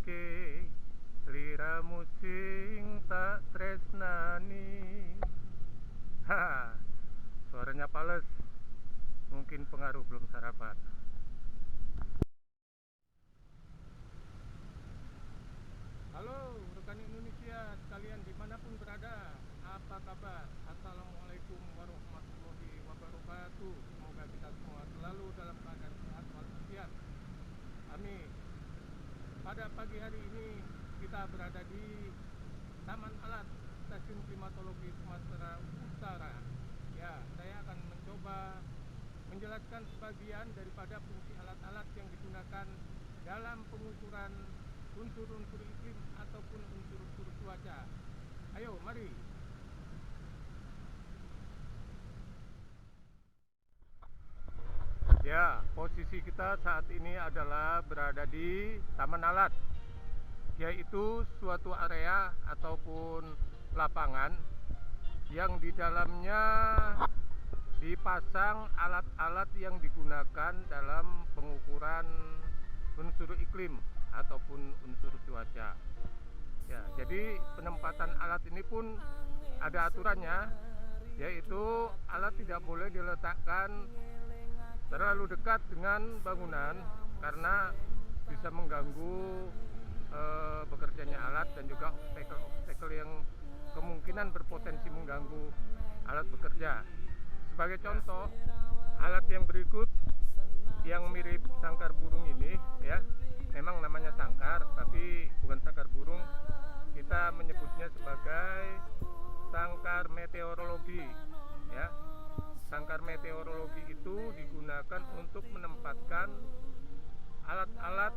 ngrungokke sliramu sing tak tresnani. Ha, suaranya pales, mungkin pengaruh belum sarapan. Halo rekan Indonesia sekalian dimanapun berada, apa kabar? Assalamualaikum warahmatullahi wabarakatuh. Semoga kita semua selalu dalam keadaan sehat walafiat. Amin. Pada pagi hari ini kita berada di Taman Alat Stasiun Klimatologi Sumatera Utara. Ya, saya akan mencoba menjelaskan sebagian daripada fungsi alat-alat yang digunakan dalam pengukuran unsur-unsur iklim ataupun unsur-unsur cuaca. Ayo, mari. Ya, posisi kita saat ini adalah berada di Taman Alat, yaitu suatu area ataupun lapangan yang di dalamnya dipasang alat-alat yang digunakan dalam pengukuran unsur iklim ataupun unsur cuaca. Ya, jadi penempatan alat ini pun ada aturannya, yaitu alat tidak boleh diletakkan terlalu dekat dengan bangunan karena bisa mengganggu bekerjanya alat dan juga obstacle yang kemungkinan berpotensi mengganggu alat bekerja. Sebagai contoh, alat yang berikut yang mirip sangkar burung ini, ya, memang namanya sangkar, tapi bukan sangkar burung. Kita menyebutnya sebagai sangkar meteorologi, ya. Sangkar meteorologi itu digunakan untuk menempatkan alat-alat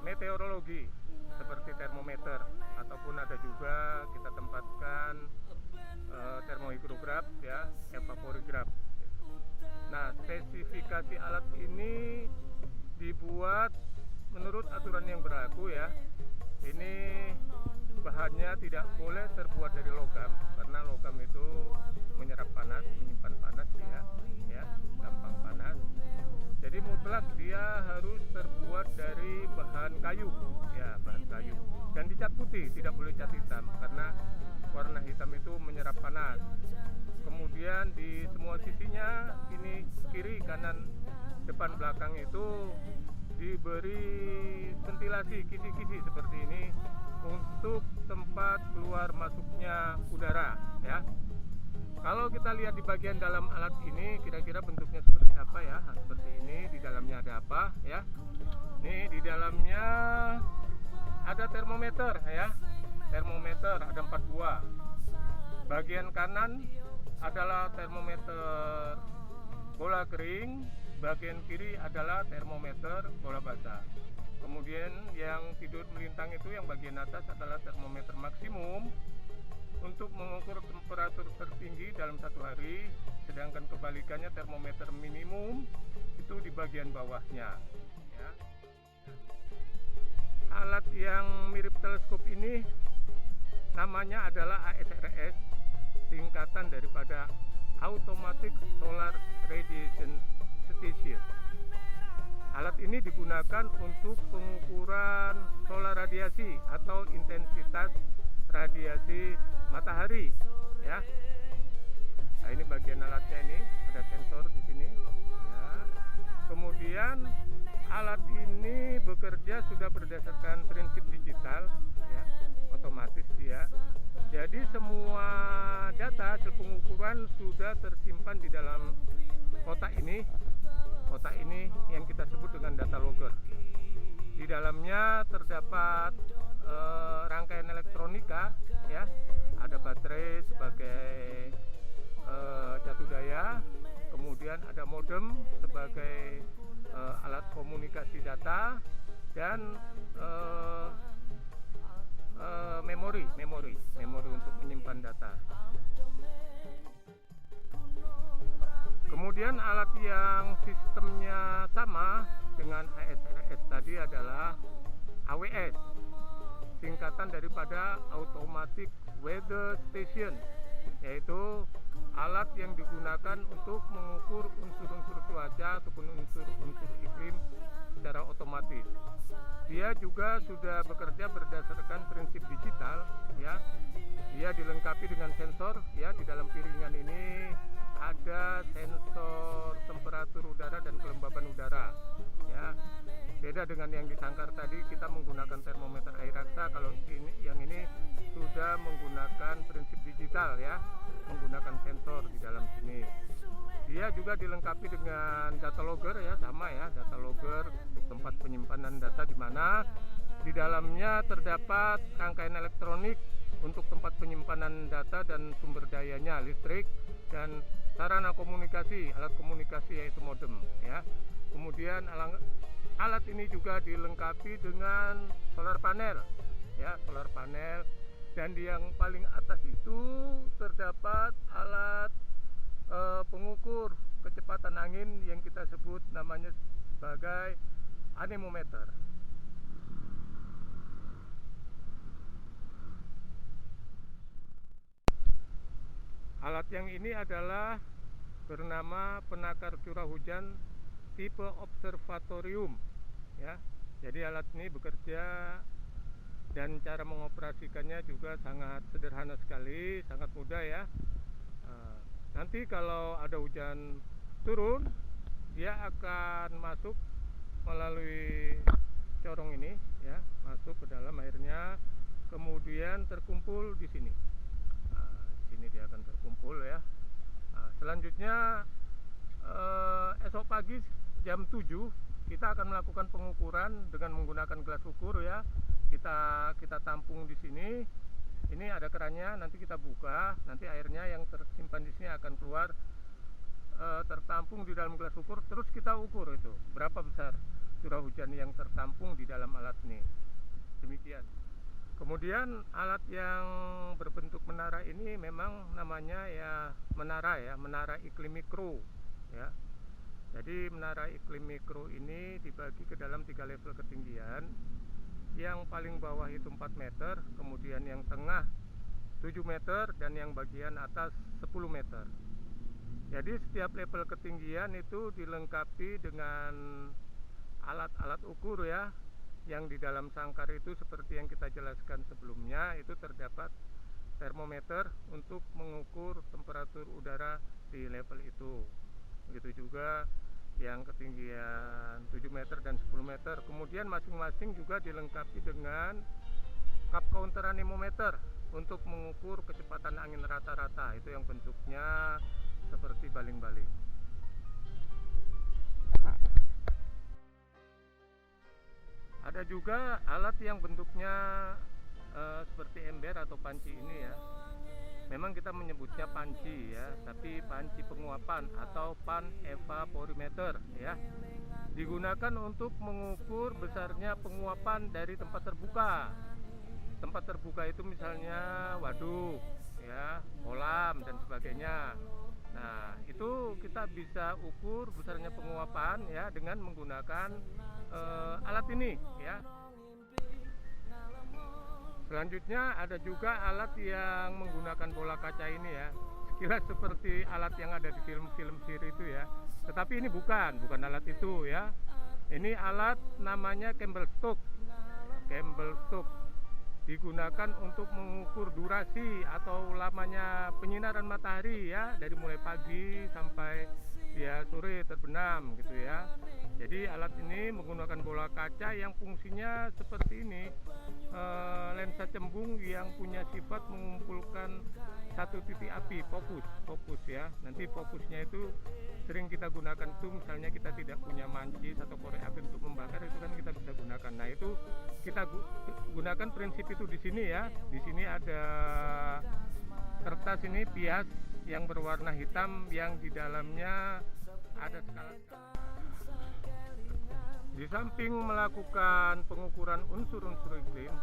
meteorologi seperti termometer, ataupun ada juga kita tempatkan termohigrograf, ya, evaporigraf. Nah, spesifikasi alat ini dibuat menurut aturan yang berlaku, ya. Ini bahannya tidak boleh terbuat dari logam karena logam itu menyerap panas, menyimpan panas, ya, gampang panas. Jadi mutlak dia harus terbuat dari bahan kayu, ya, bahan kayu. Dan dicat putih, tidak boleh cat hitam karena warna hitam itu menyerap panas. Kemudian di semua sisinya, ini kiri, kanan, depan, belakang itu diberi ventilasi kisi-kisi seperti ini untuk tempat keluar masuknya udara, ya. Kalau kita lihat di bagian dalam alat ini, kira-kira bentuknya seperti apa, ya? Seperti ini. Di dalamnya ada apa, ya? Nih, di dalamnya ada termometer, ya. Termometer ada 4 buah. Bagian kanan adalah termometer bola kering, bagian kiri adalah termometer bola basah. Kemudian yang tidur melintang itu, yang bagian atas adalah termometer maksimum untuk mengukur temperatur tertinggi dalam satu hari, sedangkan kebalikannya termometer minimum itu di bagian bawahnya, ya. Alat yang mirip teleskop ini namanya adalah ASRS, singkatan daripada Automatic Solar Radiation Station. Alat ini digunakan untuk pengukuran solar radiasi atau intensitas radiasi matahari, ya. Nah, ini bagian alatnya, ini ada sensor di sini, ya. Kemudian alat ini bekerja sudah berdasarkan prinsip digital, ya, otomatis, ya. Jadi semua data hasil pengukuran sudah tersimpan di dalam kotak ini. Kotak ini yang kita sebut dengan data logger. Di dalamnya terdapat rangkaian elektronika, ya. Ada baterai sebagai catu daya, kemudian ada modem sebagai alat komunikasi data, dan memori untuk menyimpan data. Kemudian alat yang sistemnya sama dengan ASRS tadi adalah AWS, singkatan daripada Automatic Weather Station, yaitu alat alat yang digunakan untuk mengukur unsur-unsur cuaca ataupun unsur-unsur iklim secara otomatis. Dia juga sudah bekerja berdasarkan prinsip digital, ya. Dia dilengkapi dengan sensor, ya. Di dalam piringan ini ada sensor temperatur udara dan kelembaban udara, ya. Beda dengan yang disangkar tadi, kita menggunakan termometer air raksa. Kalau yang ini sudah menggunakan prinsip digital, ya, menggunakan sensor di dalam sini. Dia juga dilengkapi dengan data logger, ya, sama ya, data logger untuk tempat penyimpanan data, di mana di dalamnya terdapat rangkaian elektronik untuk tempat penyimpanan data dan sumber dayanya, listrik dan sarana komunikasi, alat komunikasi yaitu modem, ya. Kemudian alat ini juga dilengkapi dengan solar panel, ya, solar panel. Dan di yang paling atas itu terdapat alat pengukur kecepatan angin yang kita sebut namanya sebagai anemometer. Alat yang ini adalah bernama penakar curah hujan tipe observatorium, ya. Jadi alat ini bekerja dan cara mengoperasikannya juga sangat sederhana sekali, sangat mudah, ya. Nanti kalau ada hujan turun, dia akan masuk melalui corong ini, ya, masuk ke dalam airnya, kemudian terkumpul di sini. Di sini dia akan terkumpul, ya. Selanjutnya esok pagi jam 7 kita akan melakukan pengukuran dengan menggunakan gelas ukur, ya. Kita tampung di sini. Ini ada kerannya, nanti kita buka, nanti airnya yang tersimpan di sini akan keluar, tertampung di dalam gelas ukur. Terus kita ukur itu berapa besar curah hujan yang tertampung di dalam alat ini. Demikian. Kemudian alat yang berbentuk menara ini memang namanya ya menara iklim mikro, ya. Jadi menara iklim mikro ini dibagi ke dalam 3 level ketinggian. Yang paling bawah itu 4 meter, kemudian yang tengah 7 meter, dan yang bagian atas 10 meter. Jadi setiap level ketinggian itu dilengkapi dengan alat-alat ukur, ya. Yang di dalam sangkar itu seperti yang kita jelaskan sebelumnya, itu terdapat termometer untuk mengukur temperatur udara di level itu. Begitu juga yang ketinggian 7 meter dan 10 meter. Kemudian masing-masing juga dilengkapi dengan cup counter anemometer untuk mengukur kecepatan angin rata-rata. Itu yang bentuknya seperti baling-baling. Ada juga alat yang bentuknya seperti ember atau panci ini, ya. Memang kita menyebutnya panci, ya, tapi panci penguapan atau pan evaporimeter, ya. Digunakan untuk mengukur besarnya penguapan dari tempat terbuka. Tempat terbuka itu misalnya waduk, ya, kolam dan sebagainya. Nah, itu kita bisa ukur besarnya penguapan, ya, dengan menggunakan alat ini, ya. Selanjutnya ada juga alat yang menggunakan bola kaca ini, ya. Sekilas seperti alat yang ada di film-film siri itu, ya. Tetapi ini bukan alat itu, ya. Ini alat namanya Campbell Stock. Campbell Stock digunakan untuk mengukur durasi atau lamanya penyinaran matahari, ya, dari mulai pagi sampai dia sore terbenam, gitu, ya. Jadi alat ini menggunakan bola kaca yang fungsinya seperti ini, lensa cembung yang punya sifat mengumpulkan satu titik api, fokus, ya. Nanti fokusnya itu sering kita gunakan tuh, misalnya kita tidak punya mancis atau korek api untuk membakar, itu kan kita bisa gunakan. Nah, itu kita gunakan prinsip itu di sini, ya. Di sini ada kertas ini pias yang berwarna hitam yang di dalamnya ada skala. Di samping melakukan pengukuran unsur-unsur iklim,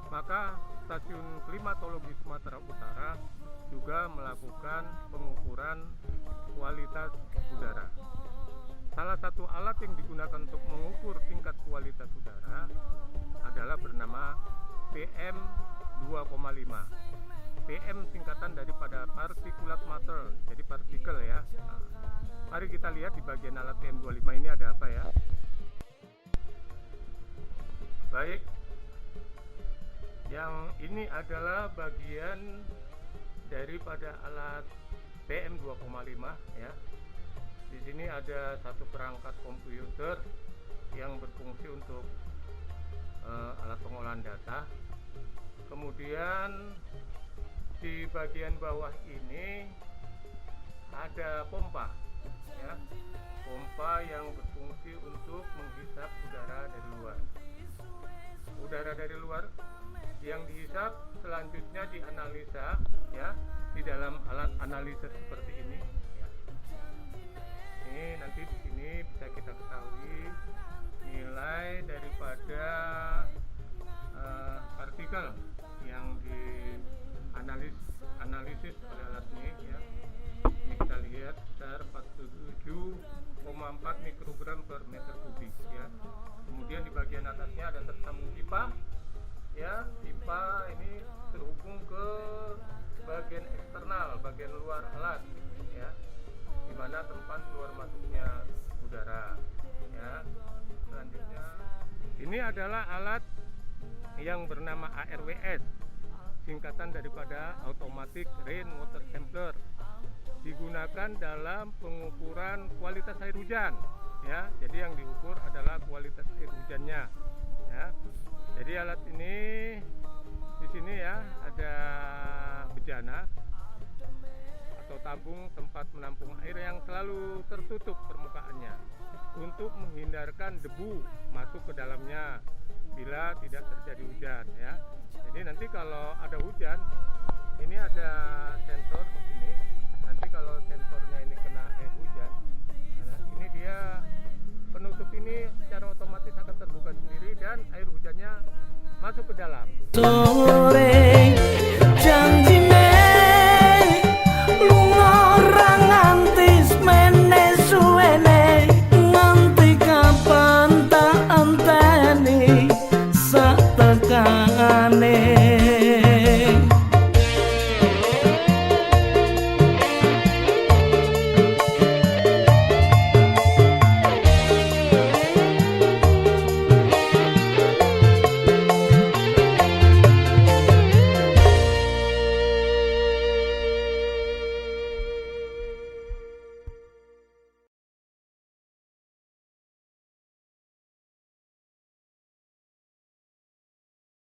maka Stasiun Klimatologi Sumatera Utara juga melakukan pengukuran kualitas udara. Salah satu alat yang digunakan untuk mengukur tingkat kualitas udara adalah bernama PM2,5. PM singkatan daripada particulate matter. lihat di bagian alat PM25 ini ada apa ya. Baik, yang ini adalah bagian daripada alat PM2,5 ya. Di sini ada satu perangkat komputer yang berfungsi untuk alat pengolahan data. Kemudian di bagian bawah ini ada pompa ya, pompa yang berfungsi untuk menghisap udara dari luar. Udara dari luar yang dihisap selanjutnya dianalisa ya di dalam alat analisis seperti ini ya. Ini nanti di sini bisa kita ketahui nilai daripada partikel yang dianalisis oleh alat ini ya. Ini kita lihat sekitar 47,4 mikrogram per meter kubik ya. Kemudian di bagian atasnya ada tersambung pipa ya. Pipa ini terhubung ke bagian eksternal, bagian luar alat ya, di mana tempat keluar masuknya udara ya. Selanjutnya ini adalah alat yang bernama ARWS, singkatan daripada Automatic Rainwater Sampler, digunakan dalam pengukuran kualitas air hujan ya. Jadi yang diukur adalah kualitas air hujannya ya. Jadi alat ini di sini ya ada bejana atau tabung tempat menampung air yang selalu tertutup permukaannya untuk menghindarkan debu masuk ke dalamnya bila tidak terjadi hujan ya. Jadi nanti kalau ada hujan, ini ada sensor di sini. Nanti kalau sensornya ini kena air hujan, nah ini dia penutup ini secara otomatis akan terbuka sendiri dan air hujannya masuk ke dalam.